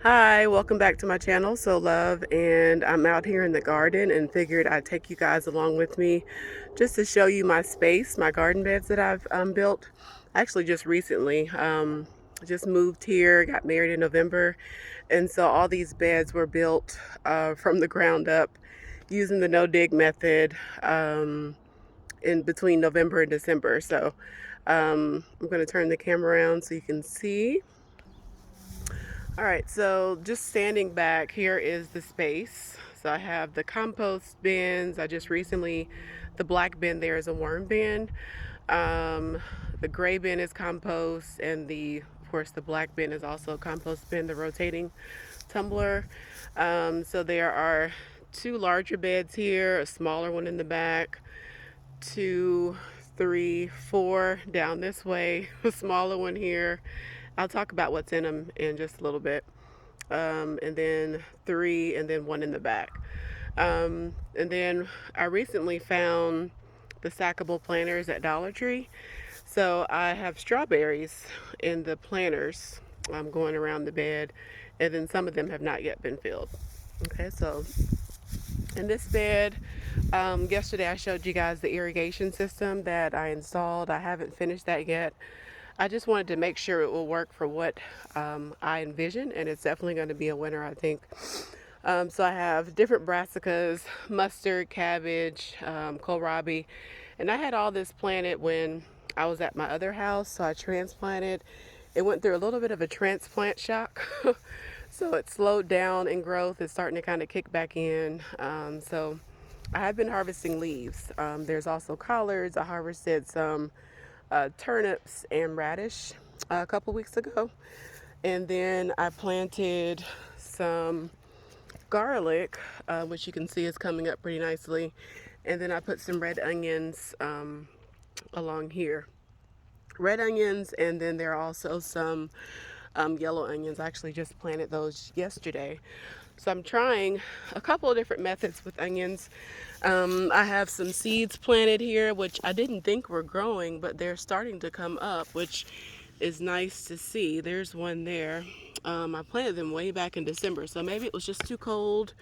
Hi, welcome back to my channel, Sow Love, and I'm out here in the garden and figured I'd take you guys along with me just to show you my space, my garden beds that I've built. Actually, just recently, just moved here, got married in November, and so all these beds were built from the ground up using the no-dig method in between November and December. So I'm going to turn the camera around so you can see. All right, so just standing back, here is the space. So I have the compost bins. I just recently, the black bin there is a worm bin. Um, the gray bin is compost, and of course, the black bin is also a compost bin, the rotating tumbler. So there are two larger beds here, a smaller one in the back, two, three, four down this way, a smaller one here. I'll talk about what's in them in just a little bit. And then three, and then one in the back. And then I recently found the stackable planters at Dollar Tree. So I have strawberries in the planters going around the bed, and then some of them have not yet been filled. Okay, so in this bed, yesterday I showed you guys the irrigation system that I installed. I haven't finished that yet. I just wanted to make sure it will work for what I envision, and it's definitely going to be a winner, I think. So I have different brassicas, mustard, cabbage, kohlrabi, and I had all this planted when I was at my other house, so I transplanted. It went through a little bit of a transplant shock, so it slowed down in growth. It's starting to kind of kick back in. So I have been harvesting leaves. There's also collards. I harvested some turnips and radish a couple weeks ago. And then I planted some garlic, which you can see is coming up pretty nicely. And then I put some red onions along here. Red onions, and then there are also some yellow onions. I actually just planted those yesterday. So I'm trying a couple of different methods with onions. I have some seeds planted here, which I didn't think were growing, but they're starting to come up, which is nice to see. There's one there. I planted them way back in December, so maybe it was just too cold,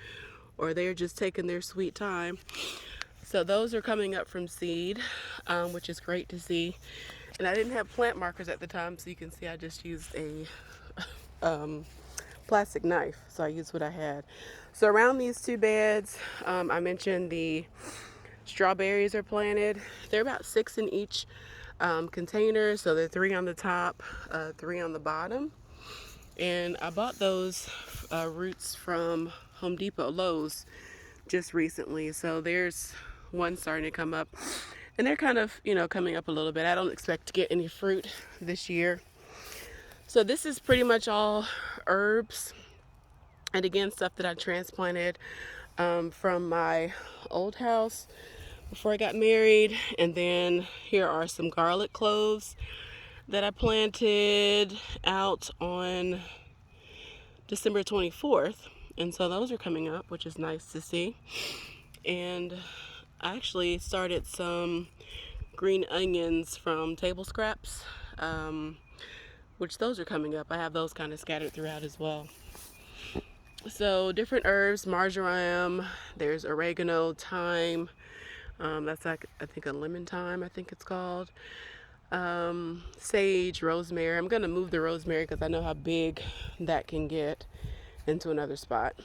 or they're just taking their sweet time. So those are coming up from seed, which is great to see. And I didn't have plant markers at the time, so you can see I just used a plastic knife, so I used what I had. So around these two beds, I mentioned the strawberries are planted. They're about 6 in each container, so they're 3 on the top, 3 on the bottom. And I bought those roots from Home Depot, Lowe's, just recently. So there's one starting to come up, and they're kind of, coming up a little bit. I don't expect to get any fruit this year. So this is pretty much all herbs, and again, stuff that I transplanted from my old house before I got married. And then here are some garlic cloves that I planted out on December 24th. And so those are coming up, which is nice to see. And I actually started some green onions from table scraps, which those are coming up. I have those kind of scattered throughout as well. So different herbs, marjoram, there's oregano, thyme, that's like, I think, a lemon thyme, I think it's called. Sage, rosemary. I'm gonna move the rosemary because I know how big that can get into another spot.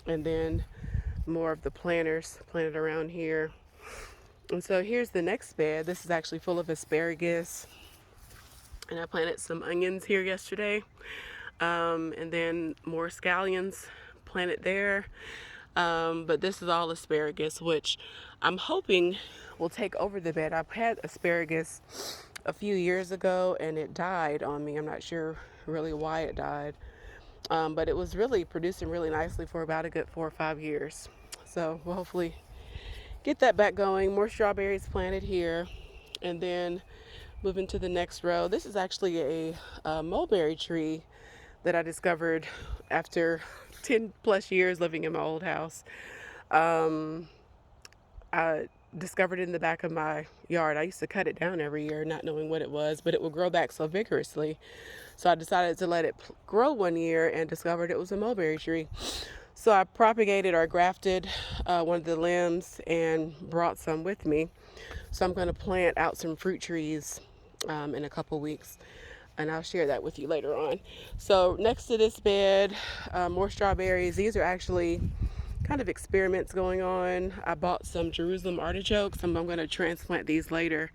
And then more of the planters planted around here. And so here's the next bed. This is actually full of asparagus. And I planted some onions here yesterday. And then more scallions planted there. But this is all asparagus, which I'm hoping will take over the bed. I've had asparagus a few years ago and it died on me. I'm not sure really why it died. But it was really producing really nicely for about a good 4 or 5 years. So we'll hopefully get that back going. More strawberries planted here. And then moving to the next row. This is actually a mulberry tree that I discovered after 10 plus years living in my old house. I discovered it in the back of my yard. I used to cut it down every year, not knowing what it was, but it would grow back so vigorously. So I decided to let it grow one year and discovered it was a mulberry tree. So I propagated or grafted one of the limbs and brought some with me. So I'm going to plant out some fruit trees in a couple weeks, and I'll share that with you later on. So next to this bed, more strawberries. These are actually kind of experiments going on. I bought some Jerusalem artichokes, and I'm going to transplant these later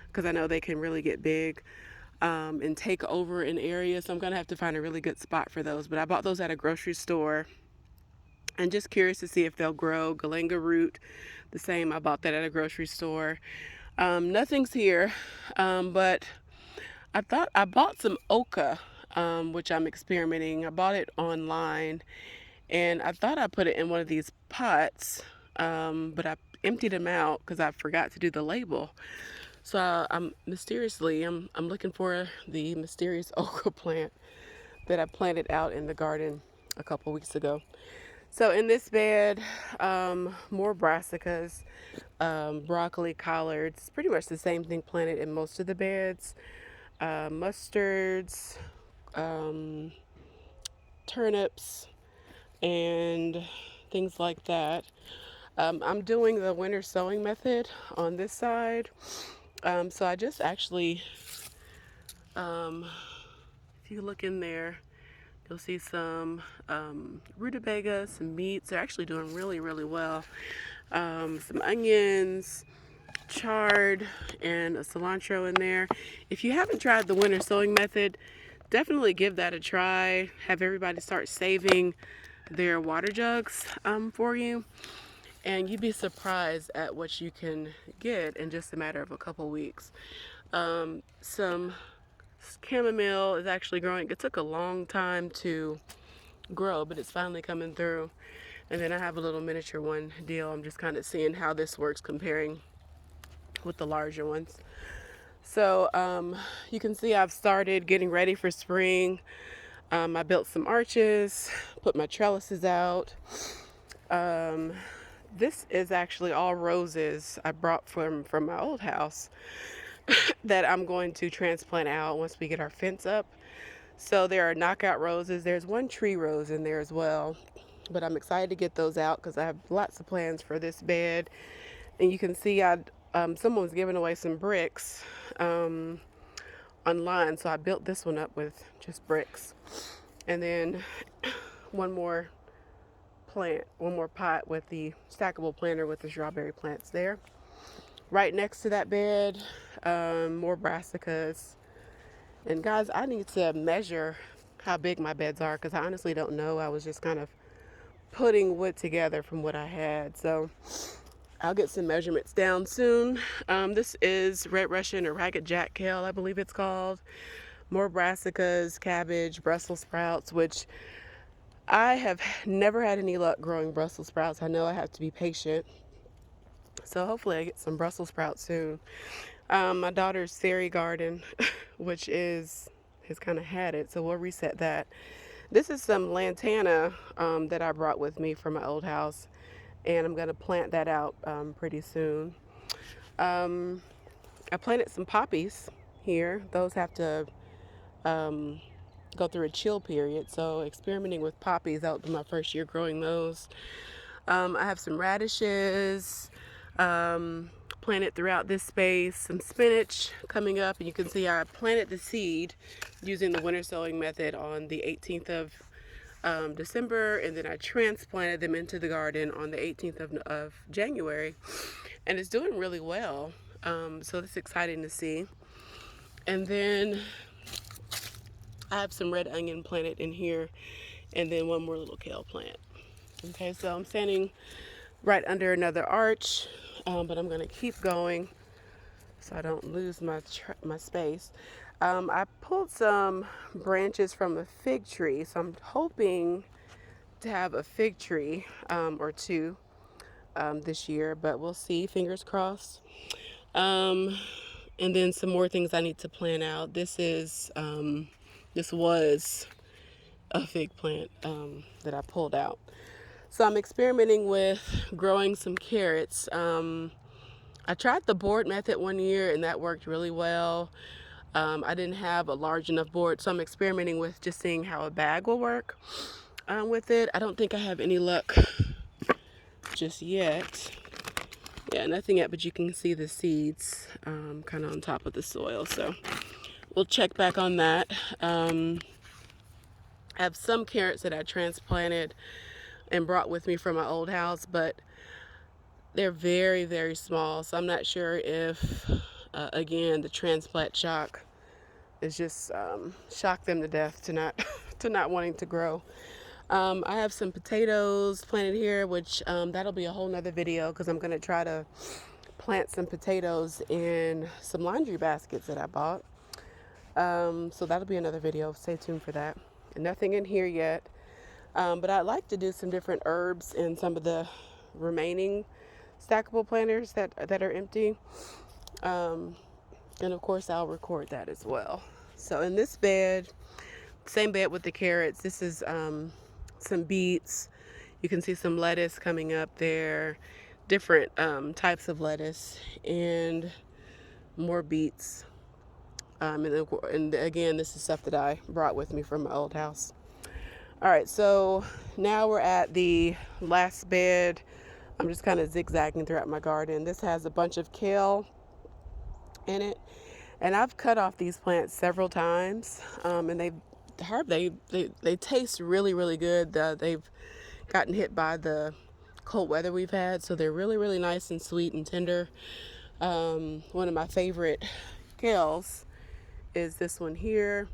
because I know they can really get big and take over an area. So I'm going to have to find a really good spot for those. But I bought those at a grocery store and just curious to see if they'll grow. Galenga root, the same. I bought that at a grocery store. Nothing's here, but I thought I bought some oca, which I'm experimenting. I bought it online, and I thought I put it in one of these pots, but I emptied them out because I forgot to do the label. So I'm looking for the mysterious oca plant that I planted out in the garden a couple weeks ago. So in this bed, more brassicas, broccoli, collards, pretty much the same thing planted in most of the beds. Mustards, turnips, and things like that. I'm doing the winter sowing method on this side. So I just actually, if you look in there, you'll see some rutabaga, some meats. They're actually doing really, really well. Some onions, chard, and a cilantro in there. If you haven't tried the winter sowing method, definitely give that a try. Have everybody start saving their water jugs for you, and you'd be surprised at what you can get in just a matter of a couple weeks. Some chamomile is actually growing. It took a long time to grow, but it's finally coming through. And then I have a little miniature one deal. I'm just kind of seeing how this works comparing with the larger ones. So you can see I've started getting ready for spring. I built some arches, put my trellises out. This is actually all roses I brought from my old house that I'm going to transplant out once we get our fence up. So there are knockout roses. There's one tree rose in there as well, but I'm excited to get those out because I have lots of plans for this bed. And you can see someone was giving away some bricks online, so I built this one up with just bricks. And then one more pot with the stackable planter with the strawberry plants there. Right next to that bed, more brassicas. And guys, I need to measure how big my beds are because I honestly don't know. I was just kind of putting wood together from what I had. So I'll get some measurements down soon. This is red Russian or ragged jack kale, I believe it's called. More brassicas, cabbage, Brussels sprouts, which I have never had any luck growing Brussels sprouts. I know I have to be patient. So hopefully I get some Brussels sprouts soon. My daughter's fairy garden, which has kind of had it, so we'll reset that. This is some lantana that I brought with me from my old house, and I'm going to plant that out pretty soon. I planted some poppies here. Those have to go through a chill period, so experimenting with poppies, that was my first year growing those. I have some radishes planted throughout this space, some spinach coming up, and you can see I planted the seed using the winter sowing method on the 18th of December, and then I transplanted them into the garden on the 18th of January, and it's doing really well. So that's exciting to see. And then I have some red onion planted in here, and then one more little kale plant. Okay, so I'm standing right under another arch, but I'm going to keep going so I don't lose my space. I pulled some branches from a fig tree, so I'm hoping to have a fig tree or two this year, but we'll see, fingers crossed. And then some more things I need to plan out. This was a fig plant that I pulled out. So I'm experimenting with growing some carrots. I tried the board method one year and that worked really well. I didn't have a large enough board, so I'm experimenting with just seeing how a bag will work with it. I don't think I have any luck just yet. Yeah, nothing yet, but you can see the seeds kind of on top of the soil. So we'll check back on that. I have some carrots that I transplanted and brought with me from my old house, but they're very, very small. So I'm not sure if, again, the transplant shock is just shocked them to death to not to not wanting to grow. I have some potatoes planted here, which that'll be a whole nother video because I'm going to try to plant some potatoes in some laundry baskets that I bought. So that'll be another video. Stay tuned for that. Nothing in here yet. But I'd like to do some different herbs in some of the remaining stackable planters that are empty. And of course I'll record that as well. So in this bed, same bed with the carrots, this is some beets. You can see some lettuce coming up there, different types of lettuce, and more beets. And again, this is stuff that I brought with me from my old house. All right, so now we're at the last bed. I'm just kind of zigzagging throughout my garden. This has a bunch of kale in it, and I've cut off these plants several times, and they taste really, really good. They've gotten hit by the cold weather we've had, so they're really, really nice and sweet and tender. One of my favorite kales is this one here.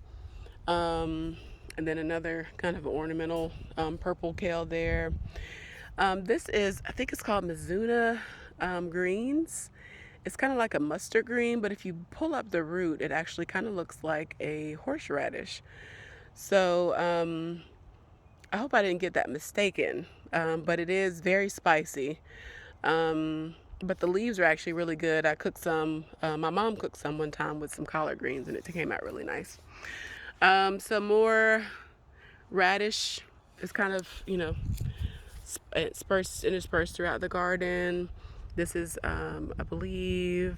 And then another kind of ornamental purple kale there. This is, I think it's called Mizuna greens. It's kind of like a mustard green, but if you pull up the root, it actually kind of looks like a horseradish. So I hope I didn't get that mistaken, but it is very spicy. But the leaves are actually really good. I cooked some, my mom cooked some one time with some collard greens, and it came out really nice. Some more radish is kind of, interspersed throughout the garden. This is, I believe,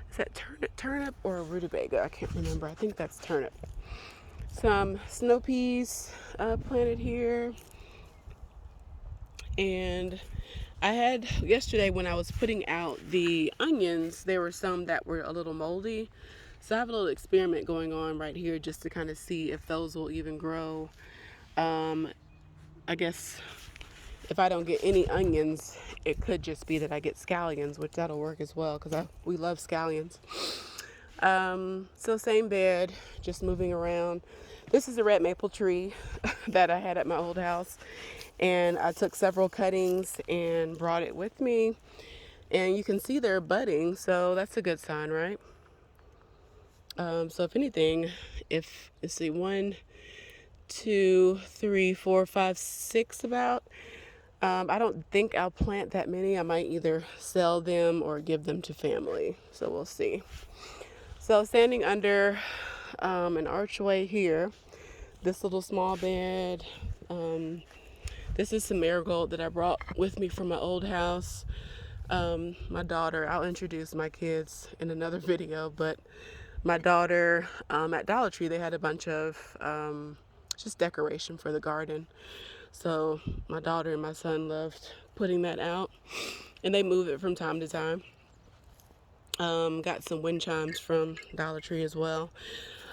is that turnip or a rutabaga? I can't remember. I think that's turnip. Some snow peas planted here. And I had, yesterday when I was putting out the onions, there were some that were a little moldy. So I have a little experiment going on right here just to kind of see if those will even grow. I guess if I don't get any onions, it could just be that I get scallions, which that'll work as well because we love scallions. So same bed, just moving around. This is a red maple tree that I had at my old house, and I took several cuttings and brought it with me, and you can see they're budding, so that's a good sign, right? So if anything, let's see, 1, 2, 3, 4, 5, 6 about. I don't think I'll plant that many. I might either sell them or give them to family. So we'll see. So standing under an archway here, this little small bed. This is some marigold that I brought with me from my old house. My daughter, I'll introduce my kids in another video, but my daughter, at Dollar Tree, they had a bunch of just decoration for the garden. So my daughter and my son loved putting that out, and they move it from time to time. Got some wind chimes from Dollar Tree as well.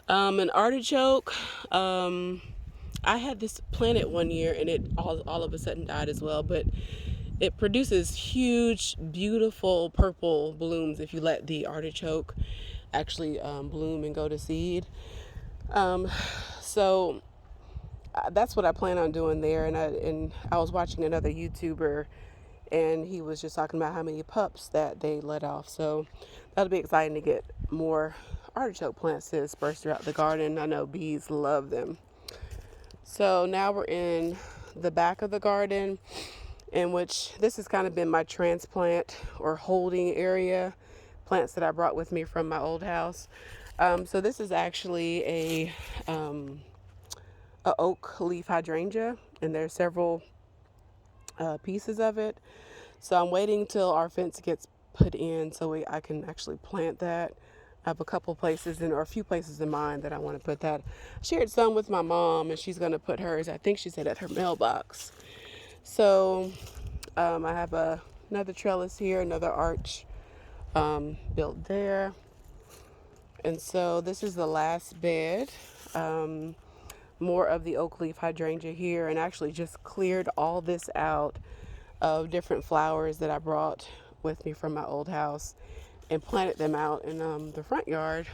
An artichoke. I had this planted one year, and it all of a sudden died as well, but it produces huge, beautiful purple blooms if you let the artichoke actually bloom and go to seed. So that's what I plan on doing there. And I was watching another YouTuber, and he was just talking about how many pups that they let off. So that'll be exciting to get more artichoke plants to disperse throughout the garden. I know bees love them. So now we're in the back of the garden, in which this has kind of been my transplant or holding area, plants that I brought with me from my old house. So this is actually a oak leaf hydrangea, and there's several pieces of it. So I'm waiting till our fence gets put in so I can actually plant that. I have a couple places or a few places in mind that I want to put that. I shared some with my mom, and she's going to put hers, I think she said, at her mailbox. So I have another trellis here, another arch built there. And so this is the last bed. More of the oak leaf hydrangea here, and actually just cleared all this out of different flowers that I brought with me from my old house and planted them out in the front yard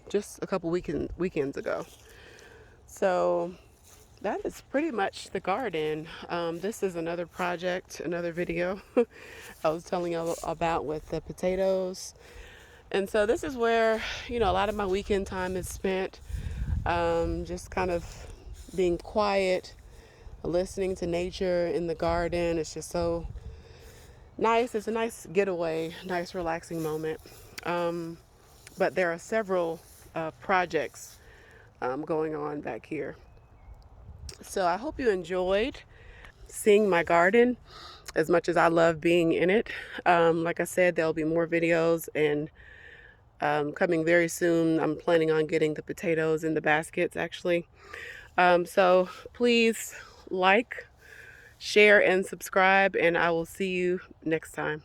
just a couple weekends ago. So that is pretty much the garden. This is another project, another video I was telling you about with the potatoes. And so this is where, a lot of my weekend time is spent, just kind of being quiet, listening to nature in the garden. It's just so nice. It's a nice getaway, nice relaxing moment. But there are several projects going on back here. So I hope you enjoyed seeing my garden as much as I love being in it. Like I said, there'll be more videos and coming very soon. I'm planning on getting the potatoes in the baskets actually. So please like, share, and subscribe, and I will see you next time.